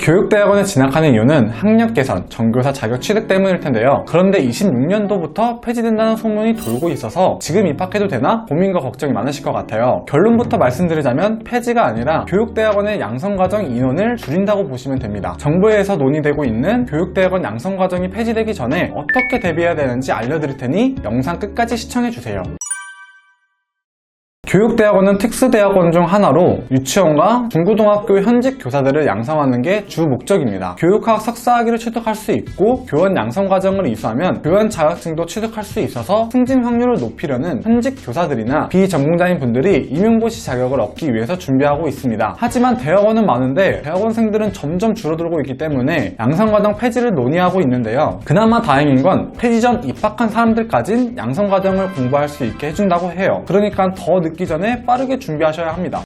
교육대학원에 진학하는 이유는 학력 개선, 전교사 자격 취득 때문일 텐데요. 그런데 26년도부터 폐지된다는 소문이 돌고 있어서 지금 입학해도 되나 고민과 걱정이 많으실 것 같아요. 결론부터 말씀드리자면 폐지가 아니라 교육대학원의 양성과정 인원을 줄인다고 보시면 됩니다. 정부에서 논의되고 있는 교육대학원 양성과정이 폐지되기 전에 어떻게 대비해야 되는지 알려드릴 테니 영상 끝까지 시청해주세요. 교육대학원은 특수대학원 중 하나로 유치원과 중고등학교 현직 교사들을 양성하는 게 주 목적입니다. 교육학 석사학위를 취득할 수 있고 교원 양성 과정을 이수하면 교원 자격증도 취득할 수 있어서 승진 확률을 높이려는 현직 교사들이나 비전공자인 분들이 임용고시 자격을 얻기 위해서 준비하고 있습니다. 하지만 대학원은 많은데 대학원생들은 점점 줄어들고 있기 때문에 양성 과정 폐지를 논의하고 있는데요. 그나마 다행인 건 폐지 전 입학한 사람들까진 양성 과정을 공부할 수 있게 해준다고 해요. 그러니까 더 늦기 전에 빠르게 준비하셔야 합니다.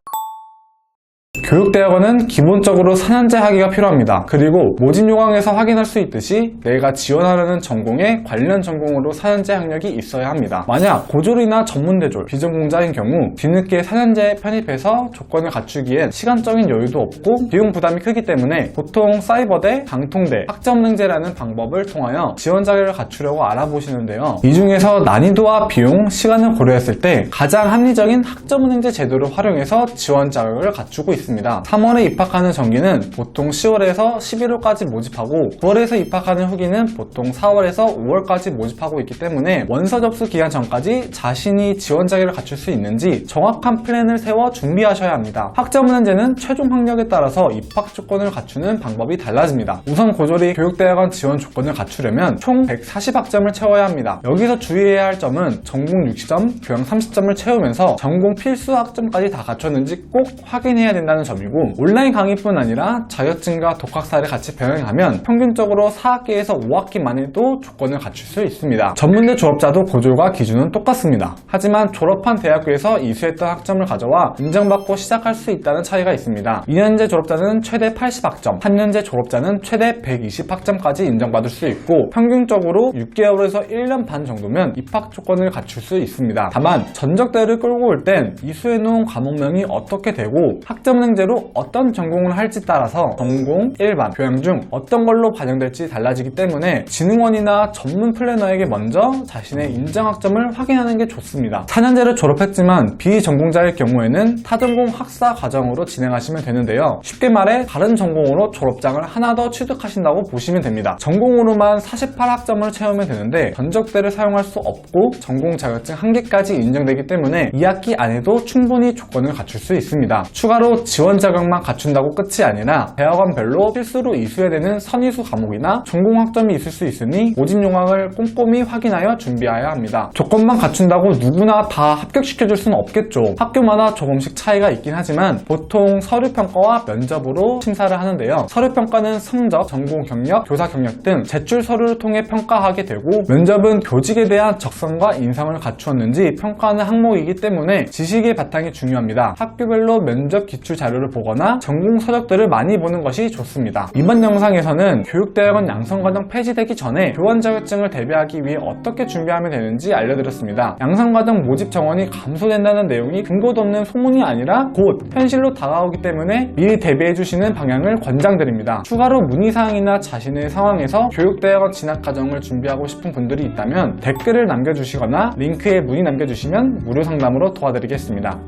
교육대학원은 기본적으로 4년제 학위가 필요합니다. 그리고 모집 요강에서 확인할 수 있듯이 내가 지원하려는 전공에 관련 전공으로 4년제 학력이 있어야 합니다. 만약 고졸이나 전문대졸, 비전공자인 경우 뒤늦게 4년제에 편입해서 조건을 갖추기엔 시간적인 여유도 없고 비용 부담이 크기 때문에 보통 사이버대, 강통대, 학점은행제라는 방법을 통하여 지원 자격을 갖추려고 알아보시는데요. 이 중에서 난이도와 비용, 시간을 고려했을 때 가장 합리적인 학점은행제 제도를 활용해서 지원 자격을 갖추고 있습니다. 3월에 입학하는 정기는 보통 10월에서 11월까지 모집하고 9월에서 입학하는 후기는 보통 4월에서 5월까지 모집하고 있기 때문에 원서 접수 기간 전까지 자신이 지원 자격을 갖출 수 있는지 정확한 플랜을 세워 준비하셔야 합니다. 학점은행제는 최종 학력에 따라서 입학 조건을 갖추는 방법이 달라집니다. 우선 고졸이 교육대학원 지원 조건을 갖추려면 총 140학점을 채워야 합니다. 여기서 주의해야 할 점은 전공 60점, 교양 30점을 채우면서 전공 필수 학점까지 다 갖췄는지 꼭 확인해야 된다는 점이고, 온라인 강의뿐 아니라 자격증과 독학사를 같이 병행하면 평균적으로 4학기에서 5학기만 해도 조건을 갖출 수 있습니다. 전문대 졸업자도 고졸과 기준은 똑같습니다. 하지만 졸업한 대학교에서 이수했던 학점을 가져와 인정받고 시작할 수 있다는 차이가 있습니다. 2년제 졸업자는 최대 80학점, 3년제 졸업자는 최대 120학점까지 인정받을 수 있고 평균적으로 6개월에서 1년 반 정도면 입학 조건을 갖출 수 있습니다. 다만 전적대를 끌고 올 땐 이수해놓은 과목명이 어떻게 되고 학점은행제로 어떤 전공을 할지 따라서 전공, 일반, 교양 중 어떤 걸로 반영될지 달라지기 때문에 진흥원이나 전문 플래너에게 먼저 자신의 인정학점을 확인하는 게 좋습니다. 4년제를 졸업했지만 비전공자일 경우에는 타전공 학사 과정으로 진행하시면 되는데요. 쉽게 말해 다른 전공으로 졸업장을 하나 더 취득하신다고 보시면 됩니다. 전공으로만 48학점을 채우면 되는데 전적대를 사용할 수 없고 전공 자격증 1개까지 인정되기 때문에 2학기 안에도 충분히 조건을 갖출 수 있습니다. 추가로 지원 자격만 갖춘다고 끝이 아니라 대학원별로 필수로 이수해야 되는 선이수 과목이나 전공 학점이 있을 수 있으니 모집 요강을 꼼꼼히 확인하여 준비해야 합니다. 조건만 갖춘다고 누구나 다 합격시켜줄 수는 없겠죠. 학교마다 조금씩 차이가 있긴 하지만 보통 서류평가와 면접으로 심사를 하는데요. 서류평가는 성적, 전공 경력, 교사 경력 등 제출 서류를 통해 평가하게 되고, 면접은 교직에 대한 적성과 인성을 갖추었는지 평가하는 항목이기 때문에 지식의 바탕이 중요합니다. 학교별로 면접 기출 자료를 보거나 전공 서적들을 많이 보는 것이 좋습니다. 이번 영상에서는 교육대학원 양성과정 폐지되기 전에 교원 자격증을 대비하기 위해 어떻게 준비하면 되는지 알려드렸습니다. 양성과정 모집 정원이 감소된다는 내용이 근거도 없는 소문이 아니라 곧 현실로 다가오기 때문에 미리 대비해주시는 방향을 권장드립니다. 추가로 문의사항이나 자신의 상황에서 교육대학원 진학과정을 준비하고 싶은 분들이 있다면 댓글을 남겨주시거나 링크에 문의 남겨주시면 무료 상담으로 도와드리겠습니다.